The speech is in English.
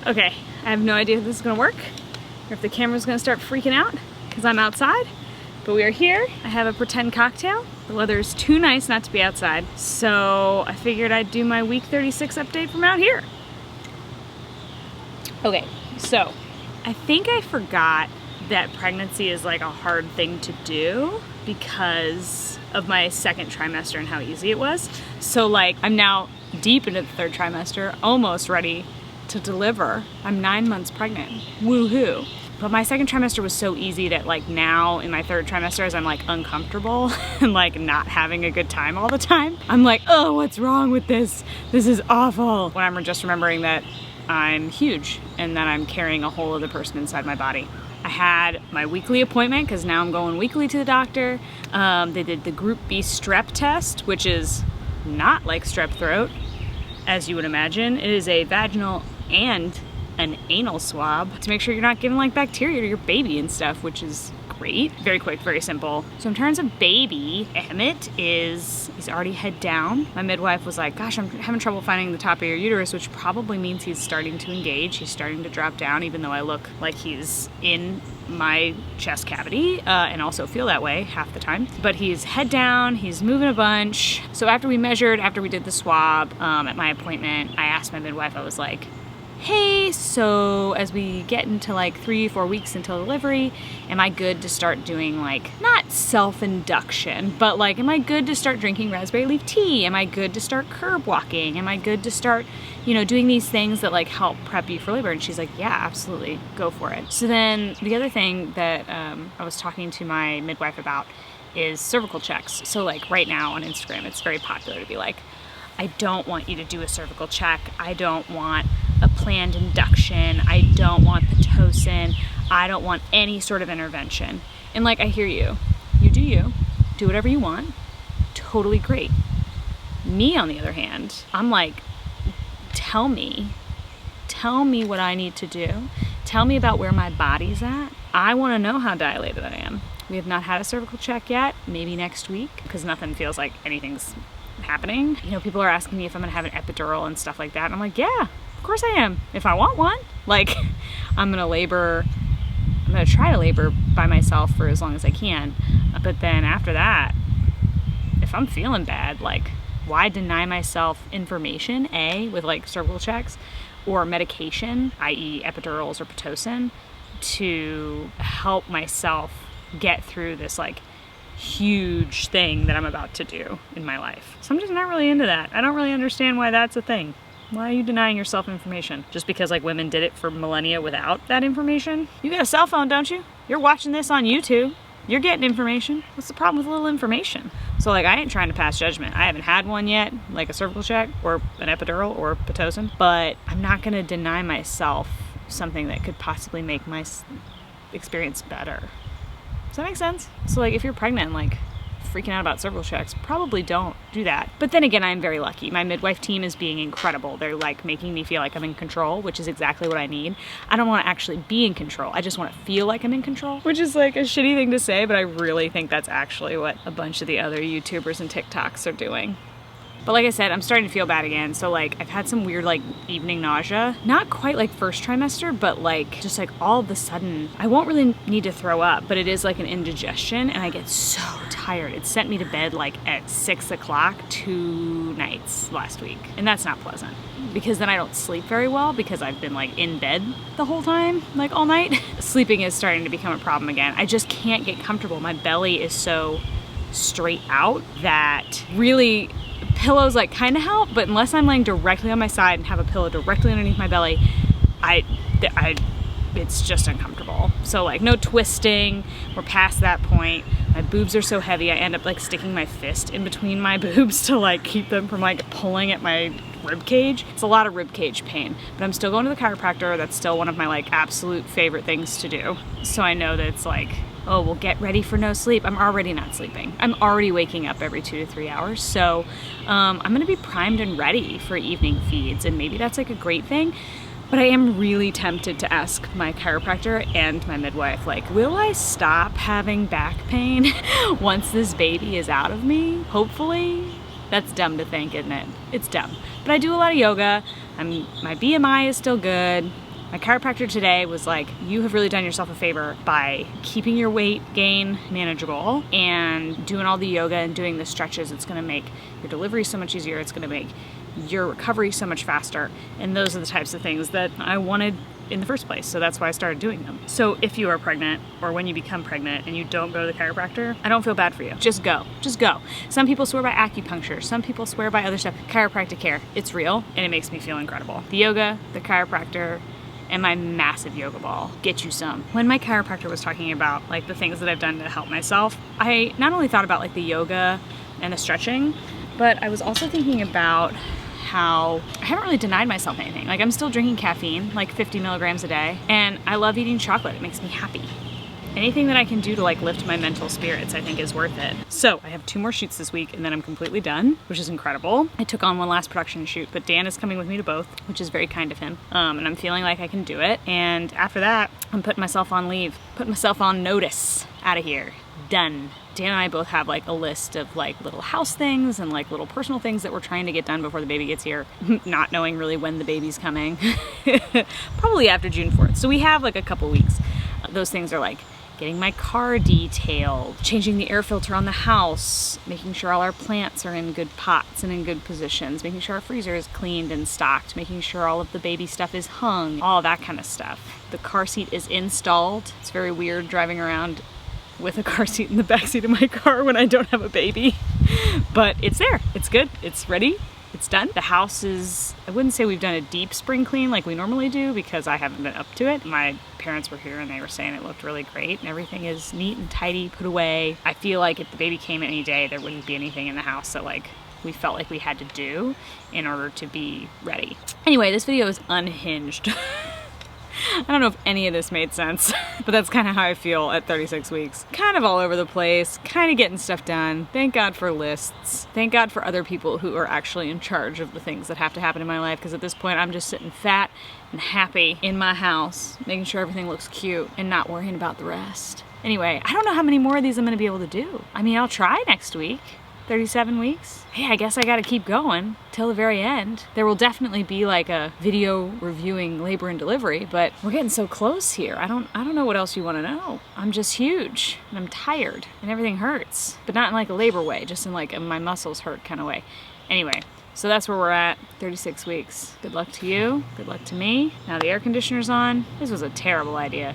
Okay, I have no idea if this is gonna work or if the camera's gonna start freaking out because I'm outside, but we are here. I have a pretend cocktail. The weather is too nice not to be outside, so I figured I'd do my week 36 update from out here. Okay, so I think I forgot that pregnancy is like a hard thing to do because of my second trimester and how easy it was. So like I'm now deep into the third trimester, almost ready to deliver. I'm 9 months pregnant, woohoo. But my second trimester was so easy that like now in my third trimester, as I'm like uncomfortable and like not having a good time all the time, I'm like, oh, what's wrong with this? This is awful. When I'm just remembering that I'm huge and that I'm carrying a whole other person inside my body. I had my weekly appointment because now I'm going weekly to the doctor. They did the Group B strep test, which is not like strep throat, as you would imagine. It is a vaginal and an anal swab to make sure you're not giving like bacteria to your baby and stuff, which is great. Very quick, very simple. So in terms of baby, Emmett he's already head down. My midwife was like, gosh, I'm having trouble finding the top of your uterus, which probably means he's starting to engage. He's starting to drop down, even though I look like he's in my chest cavity and also feel that way half the time. But he's head down, he's moving a bunch. So after we did the swab at my appointment, I asked my midwife, I was like, hey, so as we get into like 3-4 weeks until delivery, am I good to start doing like, not self-induction, but like, am I good to start drinking raspberry leaf tea? Am I good to start curb walking? Am I good to start, you know, doing these things that like help prep you for labor? And she's like, yeah, absolutely, go for it. So then the other thing that I was talking to my midwife about is cervical checks. So like right now on Instagram, it's very popular to be like, I don't want you to do a cervical check. I don't want a planned induction. I don't want Pitocin. I don't want any sort of intervention. And like, I hear you. You do whatever you want. Totally great. Me, on the other hand, I'm like, tell me what I need to do. Tell me about where my body's at. I want to know how dilated I am. We have not had a cervical check yet. Maybe next week, because nothing feels like anything's happening. You know, people are asking me if I'm gonna have an epidural and stuff like that. And I'm like, yeah, of course I am. If I want one, like, I'm gonna try to labor by myself for as long as I can. But then after that, if I'm feeling bad, like, why deny myself information, with like cervical checks or medication, i.e. epidurals or Pitocin, to help myself get through this like huge thing that I'm about to do in my life. So I'm just not really into that. I don't really understand why that's a thing. Why are you denying yourself information? Just because like women did it for millennia without that information? You got a cell phone, don't you? You're watching this on YouTube. You're getting information. What's the problem with a little information? So like, I ain't trying to pass judgment. I haven't had one yet, like a cervical check or an epidural or Pitocin, but I'm not gonna deny myself something that could possibly make my experience better. Does that make sense? So like, if you're pregnant, like freaking out about cervical checks, probably don't do that. But then again, I'm very lucky. My midwife team is being incredible. They're like making me feel like I'm in control, which is exactly what I need. I don't want to actually be in control. I just want to feel like I'm in control, which is like a shitty thing to say, but I really think that's actually what a bunch of the other YouTubers and TikToks are doing. But like I said, I'm starting to feel bad again. So like, I've had some weird like evening nausea. Not quite like first trimester, but like just like all of a sudden, I won't really need to throw up, but it is like an indigestion and I get so tired. It sent me to bed like at 6 o'clock 2 nights last week. And that's not pleasant because then I don't sleep very well because I've been like in bed the whole time, like all night. Sleeping is starting to become a problem again. I just can't get comfortable. My belly is so straight out that really pillows like kind of help, but unless I'm laying directly on my side and have a pillow directly underneath my belly, it's just uncomfortable. So like, no twisting. We're past that point. My boobs are so heavy, I end up like sticking my fist in between my boobs to like keep them from like pulling at my rib cage. It's a lot of rib cage pain, but I'm still going to the chiropractor. That's still one of my like absolute favorite things to do. So I know that it's like, oh, well, get ready for no sleep. I'm already not sleeping. I'm already waking up every 2 to 3 hours. So I'm gonna be primed and ready for evening feeds, and maybe that's like a great thing. But I am really tempted to ask my chiropractor and my midwife, like, will I stop having back pain once this baby is out of me? Hopefully. That's dumb to think, isn't it? It's dumb. But I do a lot of yoga. My BMI is still good. My chiropractor today was like, you have really done yourself a favor by keeping your weight gain manageable and doing all the yoga and doing the stretches. It's gonna make your delivery so much easier. It's gonna make your recovery so much faster. And those are the types of things that I wanted in the first place. So that's why I started doing them. So if you are pregnant or when you become pregnant and you don't go to the chiropractor, I don't feel bad for you. Just go, just go. Some people swear by acupuncture. Some people swear by other stuff. Chiropractic Care, it's real and it makes me feel incredible. The yoga, the chiropractor, and my massive yoga ball. Get you some. When my chiropractor was talking about like the things that I've done to help myself, I not only thought about like the yoga and the stretching, but I was also thinking about how I haven't really denied myself anything. Like I'm still drinking caffeine, like 50 milligrams a day, and I love eating chocolate. It makes me happy. Anything that I can do to like lift my mental spirits, I think is worth it. So I have 2 more shoots this week and then I'm completely done, which is incredible. I took on one last production shoot, but Dan is coming with me to both, which is very kind of him. And I'm feeling like I can do it. And after that, I'm putting myself on leave, putting myself on notice, out of here, done. Dan and I both have like a list of like little house things and like little personal things that we're trying to get done before the baby gets here, not knowing really when the baby's coming. Probably after June 4th. So we have like a couple weeks. Those things are like getting my car detailed, changing the air filter on the house, making sure all our plants are in good pots and in good positions, making sure our freezer is cleaned and stocked, making sure all of the baby stuff is hung, all that kind of stuff. The car seat is installed. It's very weird driving around with a car seat in the backseat of my car when I don't have a baby, but it's there, it's good, it's ready. It's done. The house is, I wouldn't say we've done a deep spring clean like we normally do because I haven't been up to it. My parents were here and they were saying it looked really great and everything is neat and tidy, put away. I feel like if the baby came any day, there wouldn't be anything in the house that like we felt like we had to do in order to be ready. Anyway, this video is unhinged. I don't know if any of this made sense, but that's kind of how I feel at 36 weeks. Kind of all over the place, kind of getting stuff done. Thank God for lists. Thank God for other people who are actually in charge of the things that have to happen in my life, because at this point I'm just sitting fat and happy in my house, making sure everything looks cute and not worrying about the rest. Anyway, I don't know how many more of these I'm gonna be able to do. I mean, I'll try next week. 37 weeks. Hey, I guess I gotta keep going till the very end. There will definitely be like a video reviewing labor and delivery, but we're getting so close here. I don't know what else you wanna know. I'm just huge and I'm tired and everything hurts, but not in like a labor way, just in like a my muscles hurt kind of way. Anyway, so that's where we're at, 36 weeks. Good luck to you, good luck to me. Now the air conditioner's on. This was a terrible idea.